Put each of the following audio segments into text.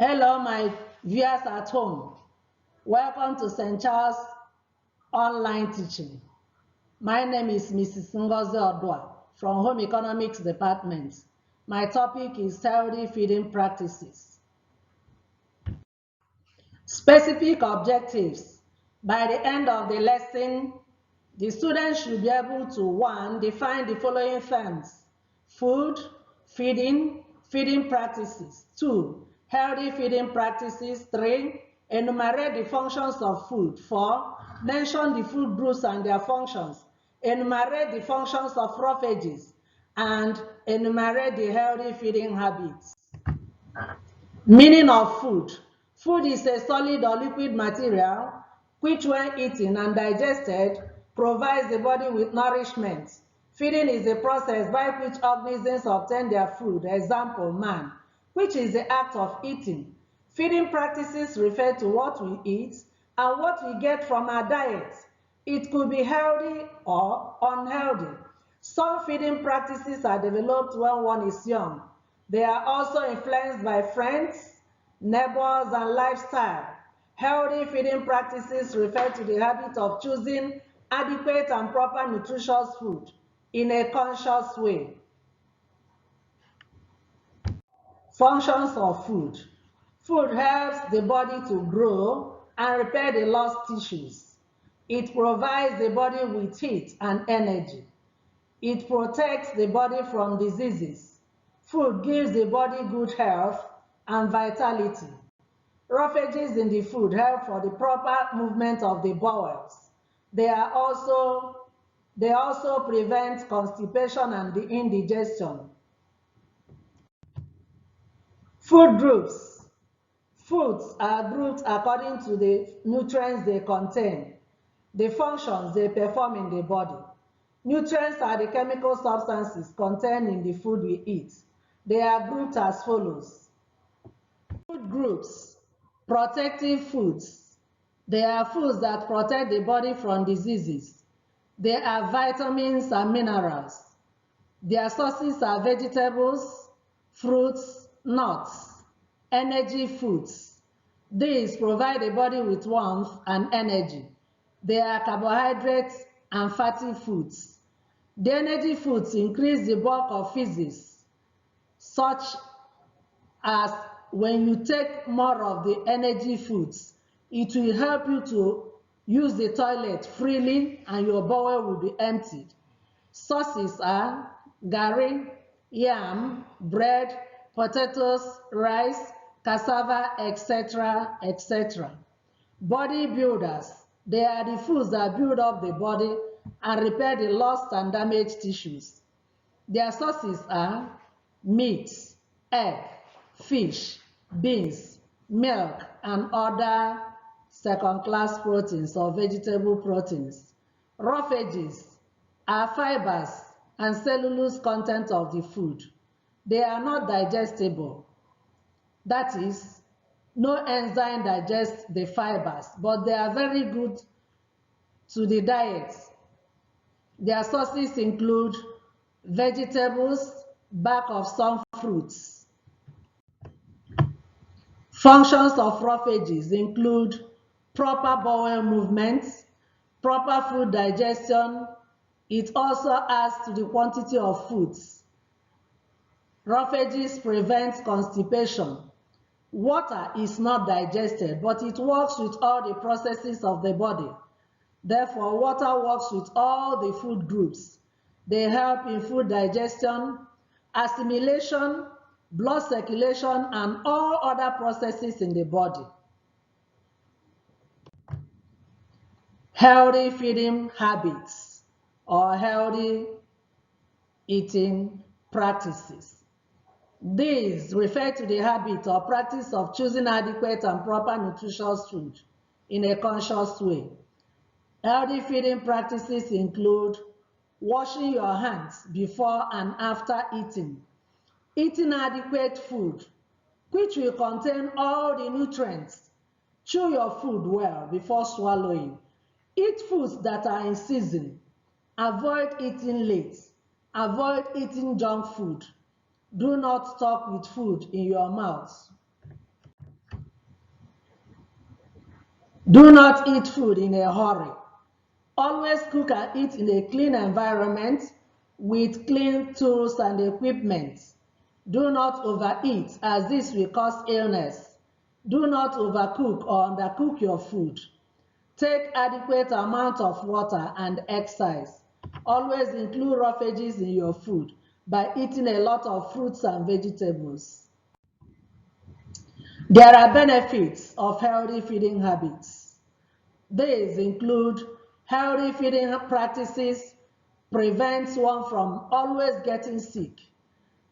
Hello, my viewers at home. Welcome to St. Charles Online Teaching. My name is Mrs. Oduah from Home Economics Department. My topic is healthy feeding practices. Specific objectives. By the end of the lesson, the students should be able to 1. Define the following terms: food, feeding, feeding practices. 2. Healthy feeding practices. 3. Enumerate the functions of food. 4. Mention the food groups and their functions. Enumerate the functions of roughages and enumerate the healthy feeding habits. Meaning of food. Food is a solid or liquid material which, when eaten and digested, provides the body with nourishment. Feeding is a process by which organisms obtain their food, example, man, which is the act of eating. Feeding practices refer to what we eat and what we get from our diet. It could be healthy or unhealthy. Some feeding practices are developed when one is young. They are also influenced by friends, neighbors, and lifestyle. Healthy feeding practices refer to the habit of choosing adequate and proper nutritious food in a conscious way. Functions of food. Food helps the body to grow and repair the lost tissues. It provides the body with heat and energy. It protects the body from diseases. Food gives the body good health and vitality. Roughages in the food help for the proper movement of the bowels. They also prevent constipation and the indigestion. Food groups. Foods are grouped according to the nutrients they contain, the functions they perform in the body. Nutrients are the chemical substances contained in the food we eat. They are grouped as follows. Food groups. Protective foods. They are foods that protect the body from diseases. They are vitamins and minerals. Their sources are vegetables, fruits, nuts. Energy foods. These provide the body with warmth and energy. They are carbohydrates and fatty foods. The energy foods increase the bulk of physics, such as when you take more of the energy foods, it will help you to use the toilet freely and your bowel will be emptied. Sources are garri, yam, bread, potatoes, rice, cassava, etc., etc. Body builders. They are the foods that build up the body and repair the lost and damaged tissues. Their sources are meat, egg, fish, beans, milk, and other second-class proteins or vegetable proteins. Roughages are fibers and cellulose content of the food. They are not digestible. That is, no enzyme digests the fibers, but they are very good to the diet. Their sources include vegetables, bark of some fruits. Functions of roughages include proper bowel movement, proper food digestion. It also adds to the quantity of foods. Roughages prevent constipation. Water is not digested, but it works with all the processes of the body. Therefore, water works with all the food groups. They help in food digestion, assimilation, blood circulation, and all other processes in the body. Healthy feeding habits or healthy eating practices. These refer to the habit or practice of choosing adequate and proper nutritious food in a conscious way. Healthy feeding practices include washing your hands before and after eating, eating adequate food, which will contain all the nutrients. Chew your food well before swallowing. Eat foods that are in season. Avoid eating late. Avoid eating junk food. Do not talk with food in your mouth. Do not eat food in a hurry. Always cook and eat in a clean environment with clean tools and equipment. Do not overeat, as this will cause illness. Do not overcook or undercook your food. Take adequate amount of water and exercise. Always include raw veggies in your food by eating a lot of fruits and vegetables. There are benefits of healthy feeding habits. These include healthy feeding practices prevents one from always getting sick.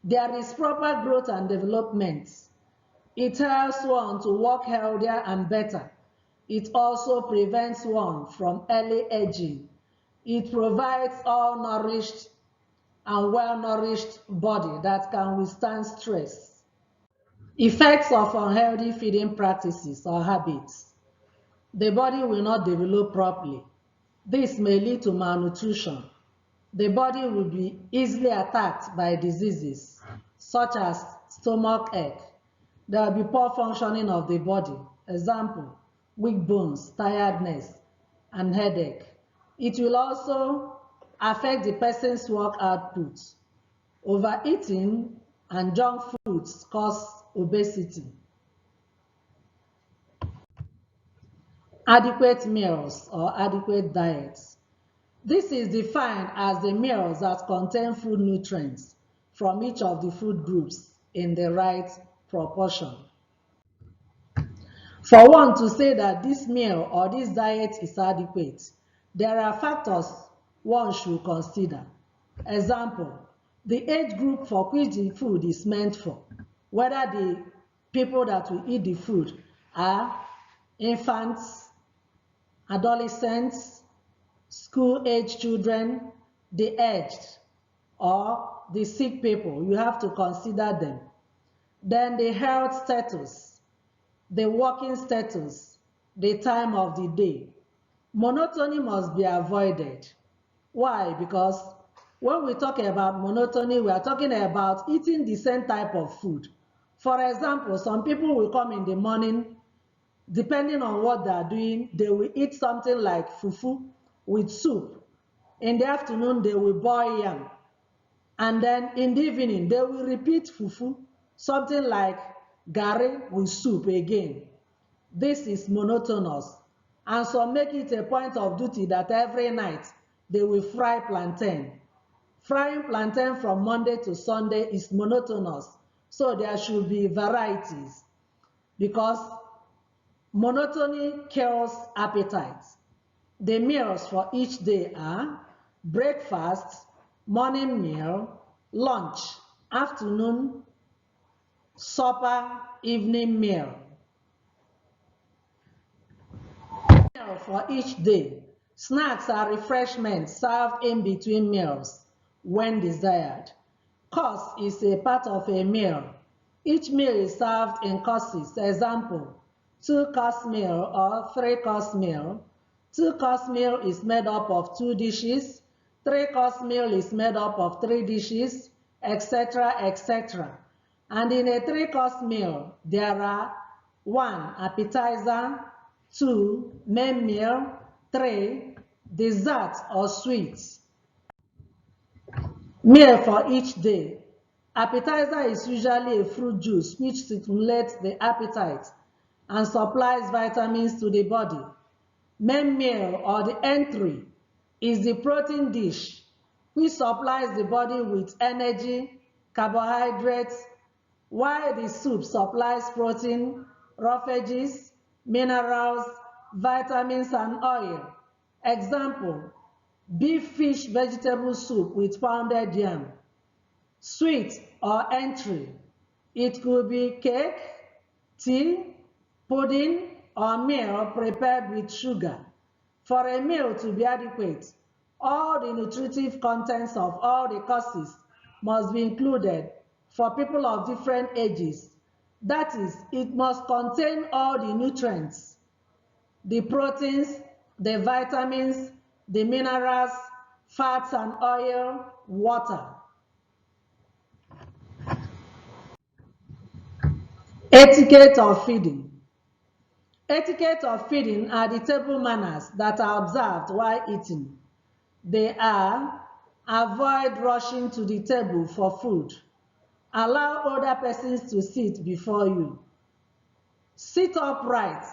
There is proper growth and development. It helps one to work healthier and better. It also prevents one from early aging. It provides all nourished and well-nourished body that can withstand stress. Effects of unhealthy feeding practices or habits. The body will not develop properly. This may lead to malnutrition. The body will be easily attacked by diseases such as stomach ache. There will be poor functioning of the body. Example, weak bones, tiredness, and headache. It will also affect the person's work output. Overeating and junk foods cause obesity. Adequate meals or adequate diets. This is defined as the meals that contain food nutrients from each of the food groups in the right proportion. For one to say that this meal or this diet is adequate, there are factors one should consider. Example, the age group for which the food is meant for, whether the people that will eat the food are infants, adolescents, school-age children, the aged, or the sick people. You have to consider them. Then the health status, the working status, the time of the day. Monotony must be avoided. Why? Because when we talk about monotony, we are talking about eating the same type of food. For example, some people will come in the morning, depending on what they are doing, they will eat something like fufu with soup. In the afternoon, they will boil yam. And then in the evening, they will repeat fufu, something like garri with soup again. This is monotonous. And some make it a point of duty that every night they will fry plantain. Frying plantain from Monday to Sunday is monotonous. So there should be varieties because monotony kills appetite. The meals for each day are breakfast, morning meal, lunch, afternoon, supper, evening meal. Meal for each day. Snacks are refreshments served in between meals when desired. Course is a part of a meal. Each meal is served in courses. Example, 2-course meal or 3-course meal. 2-course meal is made up of 2 dishes. 3-course meal is made up of 3 dishes, etc., etc. And in a 3-course meal, there are 1. Appetizer, 2. Main meal, 3. Dessert or sweets. Meal for each day. Appetizer is usually a fruit juice which stimulates the appetite and supplies vitamins to the body. Main meal or the entry is the protein dish which supplies the body with energy, carbohydrates, while the soup supplies protein, raw veggies, minerals, vitamins, and oil. Example, beef, fish, vegetable soup with pounded yam. Sweet or entry, it could be cake, tea, pudding, or meal prepared with sugar. For a meal to be adequate, all the nutritive contents of all the courses must be included for people of different ages. That is, it must contain all the nutrients, the proteins, the vitamins, the minerals, fats and oil, water. Etiquette of feeding. Etiquette of feeding are the table manners that are observed while eating. They are: avoid rushing to the table for food. Allow other persons to sit before you. Sit upright,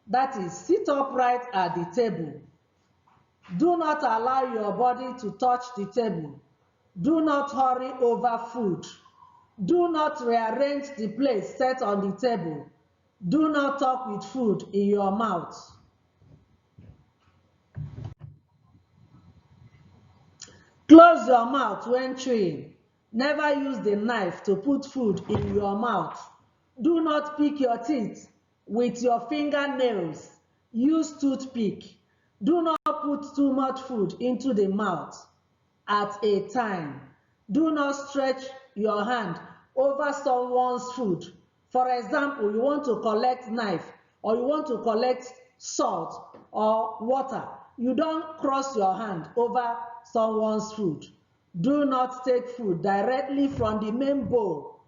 that is, sit upright at the table. Do not allow your body to touch the table. Do not hurry over food. Do not rearrange the plates set on the table. Do not talk with food in your mouth. Close your mouth when chewing. Never use the knife to put food in your mouth. Do not pick your teeth with your fingernails. Use toothpick. Do not put too much food into the mouth at a time. Do not stretch your hand over someone's food. For example, you want to collect knife or you want to collect salt or water. You don't cross your hand over someone's food. Do not take food directly from the main bowl.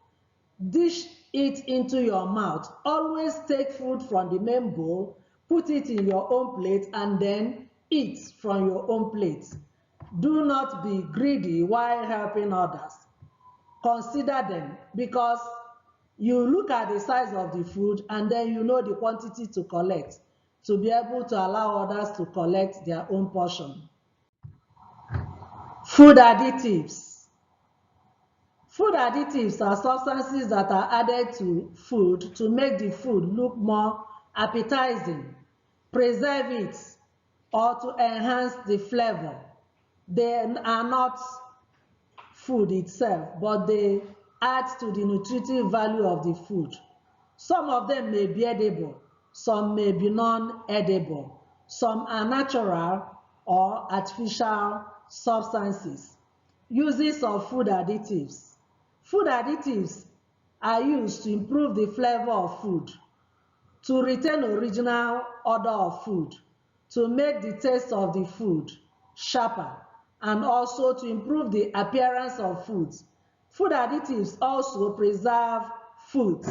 Dish it into your mouth. Always take food from the main bowl, put it in your own plate, and then eat from your own plate. Do not be greedy while helping others. Consider them, because you look at the size of the food and then you know the quantity to collect to be able to allow others to collect their own portion. Food additives. Food additives are substances that are added to food to make the food look more appetizing, preserve it, or to enhance the flavor. They are not food itself, but they add to the nutritive value of the food. Some of them may be edible, some may be non-edible. Some are natural or artificial substances. Uses of food additives. Food additives are used to improve the flavor of food, to retain original odor of food, to make the taste of the food sharper, and also to improve the appearance of foods. Food additives also preserve foods.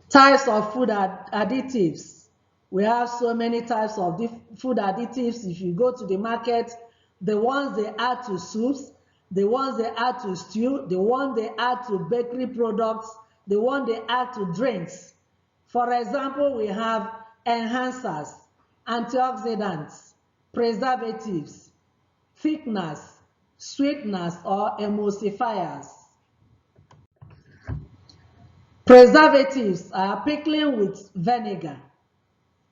Types of food additives. We have so many types of food additives. If you go to the market, the ones they add to soups, the ones they add to stew, the ones they add to bakery products, the one they add to drinks. For example, we have enhancers, antioxidants, preservatives, thickeners, sweeteners or emulsifiers. Preservatives are pickling with vinegar.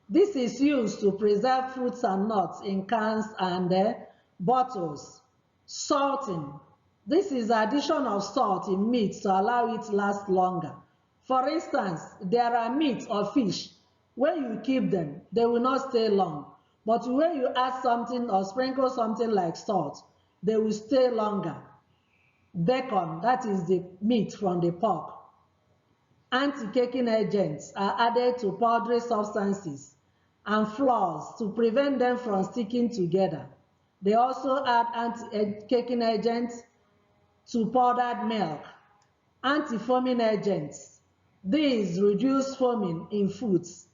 This is used to preserve fruits and nuts in cans and bottles. Salting. This is the addition of salt in meat to allow it to last longer. For instance, there are meat or fish. When you keep them, they will not stay long. But when you add something or sprinkle something like salt, they will stay longer. Bacon, that is the meat from the pork. Anti-caking agents are added to powdery substances and flours to prevent them from sticking together. They also add anti-caking agents to powdered milk. Anti-foaming agents. These reduce foaming in foods.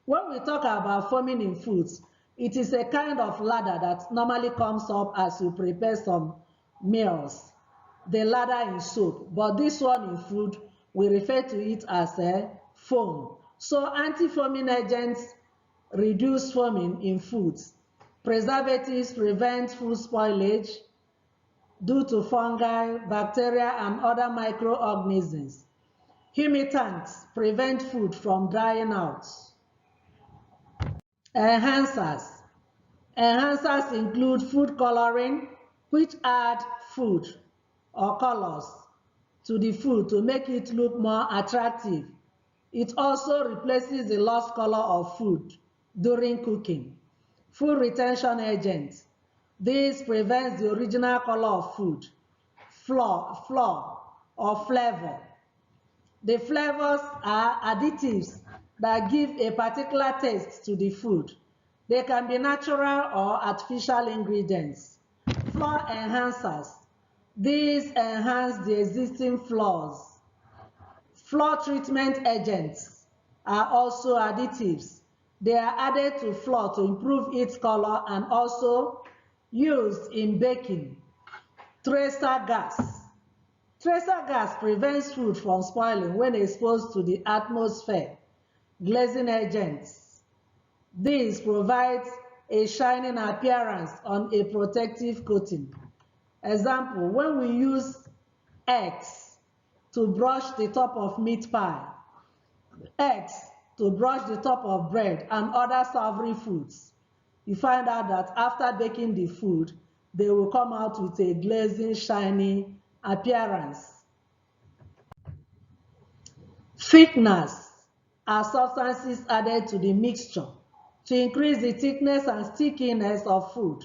When we talk about foaming in foods, it is a kind of ladder that normally comes up as you prepare some meals. The ladder in soup, but this one in food, we refer to it as a foam. So anti-foaming agents reduce foaming in foods. Preservatives prevent food spoilage due to fungi, bacteria, and other microorganisms. Humectants prevent food from drying out. Enhancers. Enhancers include food coloring, which add food or colors to the food to make it look more attractive. It also replaces the lost color of food during cooking. Food retention agents. This prevents the original color of food, flaw, or flavor. The flavors are additives that give a particular taste to the food. They can be natural or artificial ingredients. Flavor enhancers. These enhance the existing flaws. Flour treatment agents are also additives. They are added to flour to improve its color and also used in baking. Tracer gas. Tracer gas prevents food from spoiling when exposed to the atmosphere. Glazing agents. This provides a shining appearance on a protective coating. Example, when we use eggs to brush the top of meat pie, eggs to brush the top of bread and other savory foods, you find out that after baking the food, they will come out with a glazing, shiny appearance. Thickeners are substances added to the mixture to increase the thickness and stickiness of food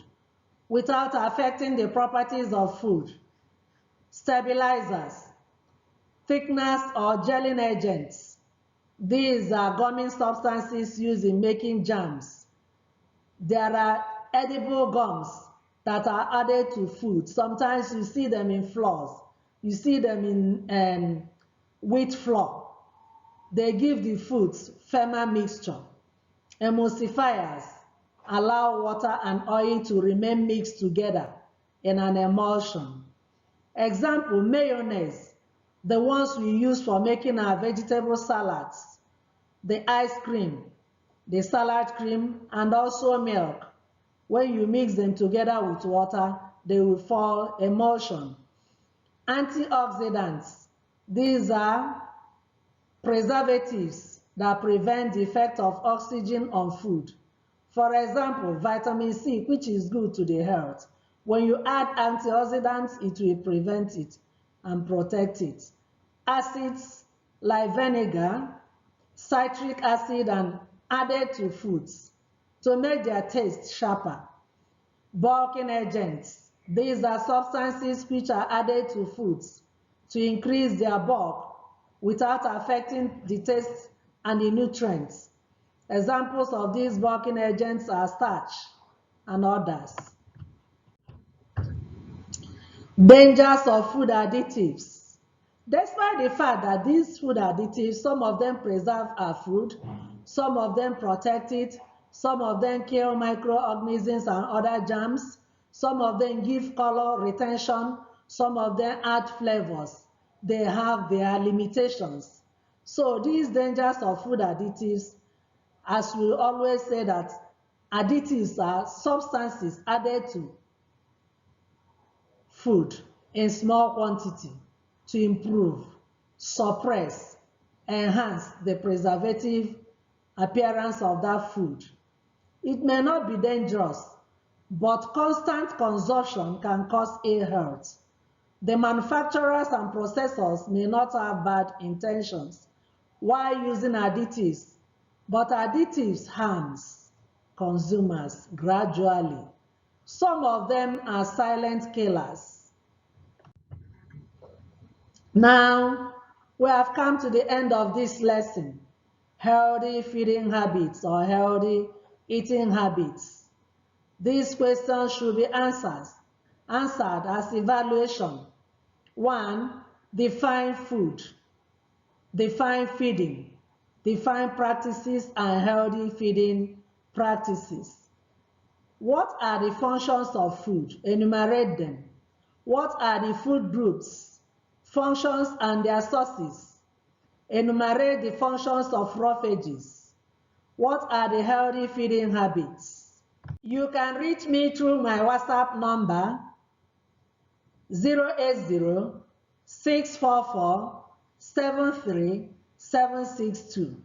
without affecting the properties of food. Stabilizers, thickeners or gelling agents. These are gumming substances used in making jams. There are edible gums that are added to food. Sometimes you see them in flours. You see them in wheat flour. They give the foods firmer mixture. Emulsifiers allow water and oil to remain mixed together in an emulsion. Example, mayonnaise, the ones we use for making our vegetable salads, the ice cream, the salad cream, and also milk. When you mix them together with water, they will form emulsion. Antioxidants, these are preservatives that prevent the effect of oxygen on food. For example, vitamin C, which is good to the health. When you add antioxidants, it will prevent it and protect it. Acids like vinegar, citric acid, and added to foods to make their taste sharper. Bulking agents. These are substances which are added to foods to increase their bulk without affecting the taste and the nutrients. Examples of these bulking agents are starch and others. Dangers of food additives. Despite the fact that these food additives, some of them preserve our food, some of them protect it, some of them kill microorganisms and other germs, some of them give color retention, some of them add flavors. They have their limitations. So these dangers of food additives, as we always say that additives are substances added to food in small quantity to improve, suppress, enhance the preservative appearance of that food. It may not be dangerous, but constant consumption can cause ill health. The manufacturers and processors may not have bad intentions while using additives, but additives harms consumers gradually. Some of them are silent killers. Now, we have come to the end of this lesson. Healthy feeding habits or healthy eating habits. These questions should be answered as evaluation. 1. Define food. Define feeding. Define practices and healthy feeding practices. What are the functions of food? Enumerate them. What are the food groups, functions, and their sources? Enumerate the functions of roughages. What are the healthy feeding habits? You can reach me through my WhatsApp number 080-644-73762.